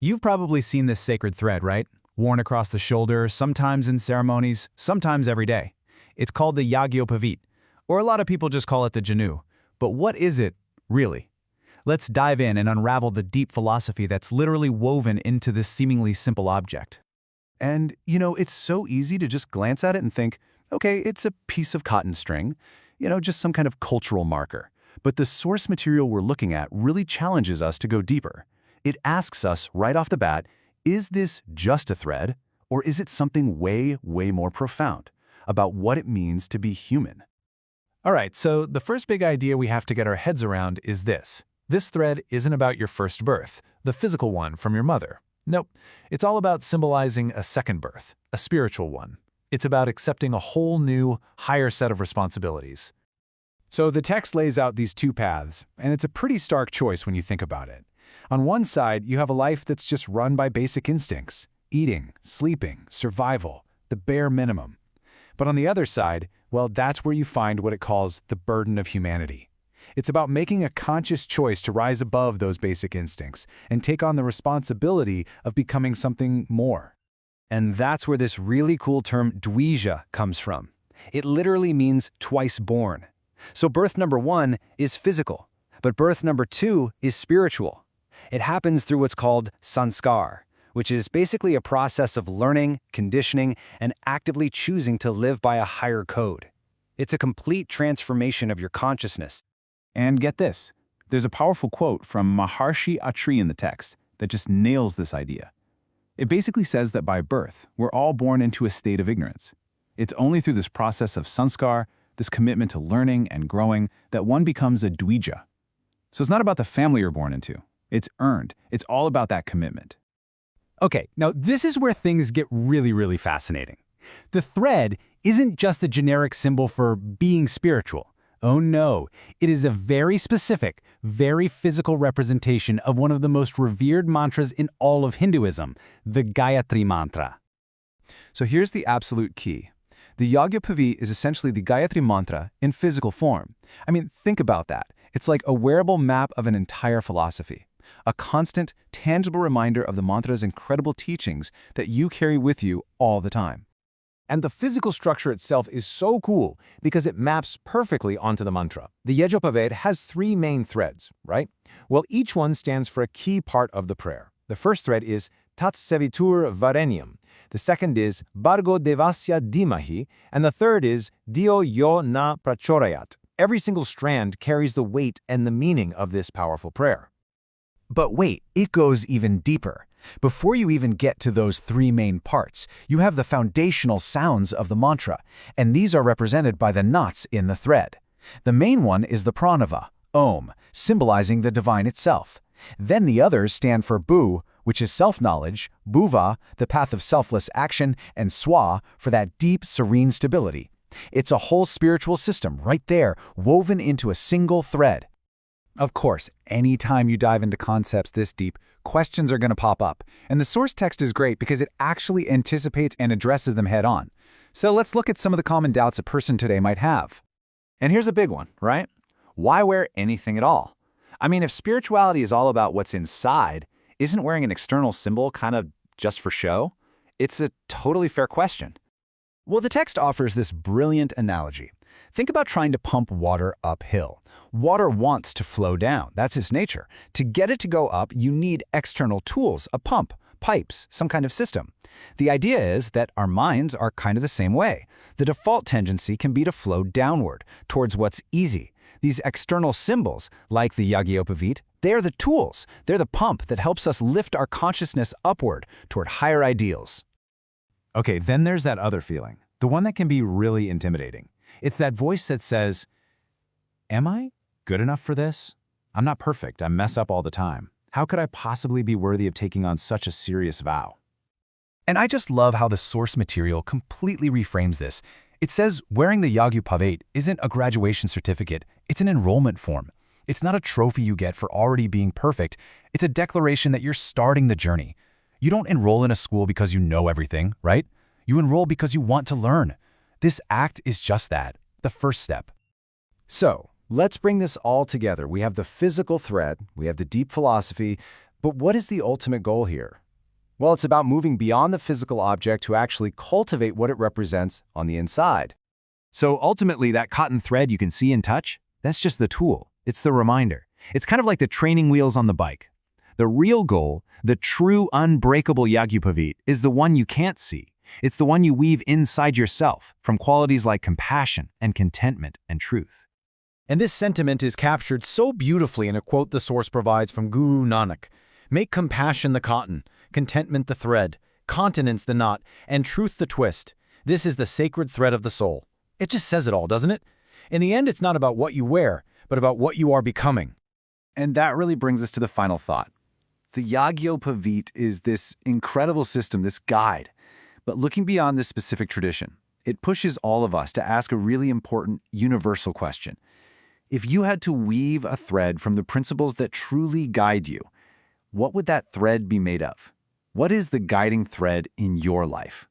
You've probably seen this sacred thread, right? Worn across the shoulder, sometimes in ceremonies, sometimes every day. It's called the Yagyopaveet, or a lot of people just call it the Janu. But what is it, really? Let's dive in and unravel the deep philosophy that's literally woven into this seemingly simple object. And, it's so easy to just glance at it and think, okay, it's a piece of cotton string, just some kind of cultural marker. But the source material we're looking at really challenges us to go deeper. It asks us right off the bat, is this just a thread, or is it something way, way more profound about what it means to be human? All right, so the first big idea we have to get our heads around is this. This thread isn't about your first birth, the physical one from your mother. Nope, it's all about symbolizing a second birth, a spiritual one. It's about accepting a whole new, higher set of responsibilities. So the text lays out these two paths, and it's a pretty stark choice when you think about it. On one side, you have a life that's just run by basic instincts: eating, sleeping, survival, the bare minimum. But on the other side, well, that's where you find what it calls the burden of humanity. It's about making a conscious choice to rise above those basic instincts and take on the responsibility of becoming something more. And that's where this really cool term dvija comes from. It literally means twice born. So birth number 1 is physical, but birth number 2 is spiritual. It happens through what's called sanskar, which is basically a process of learning, conditioning, and actively choosing to live by a higher code. It's a complete transformation of your consciousness. And get this, there's a powerful quote from Maharishi Atri in the text that just nails this idea. It basically says that by birth, we're all born into a state of ignorance. It's only through this process of sanskar, this commitment to learning and growing, that one becomes a dvija. So it's not about the family you're born into. It's earned. It's all about that commitment. Okay, now this is where things get really, really fascinating. The thread isn't just a generic symbol for being spiritual. Oh no, it is a very specific, very physical representation of one of the most revered mantras in all of Hinduism, the Gayatri Mantra. So here's the absolute key. The Yagyopaveet is essentially the Gayatri Mantra in physical form. I mean, think about that. It's like a wearable map of an entire philosophy. A constant, tangible reminder of the mantra's incredible teachings that you carry with you all the time. And the physical structure itself is so cool because it maps perfectly onto the mantra. The Yagyopaveet has 3 main threads, right? Well, each one stands for a key part of the prayer. The first thread is Tat Sevitur Varenyam. The second is Bhargo Devasya Dhimahi. And the third is Dio Yo Na Prachodayat. Every single strand carries the weight and the meaning of this powerful prayer. But wait, it goes even deeper. Before you even get to those 3 main parts, you have the foundational sounds of the mantra, and these are represented by the knots in the thread. The main one is the pranava, Om, symbolizing the divine itself. Then the others stand for Bu, which is self-knowledge, Bhuva, the path of selfless action, and Swa, for that deep, serene stability. It's a whole spiritual system right there, woven into a single thread. Of course, anytime you dive into concepts this deep, questions are going to pop up. And the source text is great because it actually anticipates and addresses them head on. So let's look at some of the common doubts a person today might have. And here's a big one, right? Why wear anything at all? I mean, if spirituality is all about what's inside, isn't wearing an external symbol kind of just for show? It's a totally fair question. Well, the text offers this brilliant analogy. Think about trying to pump water uphill. Water wants to flow down. That's its nature. To get it to go up, you need external tools, a pump, pipes, some kind of system. The idea is that our minds are kind of the same way. The default tendency can be to flow downward, towards what's easy. These external symbols, like the Yagyopaveet, they're the tools. They're the pump that helps us lift our consciousness upward toward higher ideals. Okay, then there's that other feeling, the one that can be really intimidating. It's that voice that says, am I good enough for this? I'm not perfect. I mess up all the time. How could I possibly be worthy of taking on such a serious vow? And I just love how the source material completely reframes this. It says wearing the Yagyopaveet isn't a graduation certificate, it's an enrollment form. It's not a trophy you get for already being perfect. It's a declaration that you're starting the journey. You don't enroll in a school because you know everything, right? You enroll because you want to learn. This act is just that, the first step. So, let's bring this all together. We have the physical thread, we have the deep philosophy, But what is the ultimate goal here? Well, it's about moving beyond the physical object to actually cultivate what it represents on the inside. So ultimately, that cotton thread you can see and touch, that's just the tool. It's the reminder. It's kind of like the training wheels on the bike. The real goal, the true unbreakable Yagyopaveet, is the one you can't see. It's the one you weave inside yourself from qualities like compassion and contentment and truth. And this sentiment is captured so beautifully in a quote the source provides from Guru Nanak. Make compassion the cotton, contentment the thread, continence the knot, and truth the twist. This is the sacred thread of the soul. It just says it all, doesn't it? In the end, it's not about what you wear, but about what you are becoming. And that really brings us to the final thought. The Yagyopaveet is this incredible system, this guide. But looking beyond this specific tradition, it pushes all of us to ask a really important universal question. If you had to weave a thread from the principles that truly guide you, what would that thread be made of? What is the guiding thread in your life?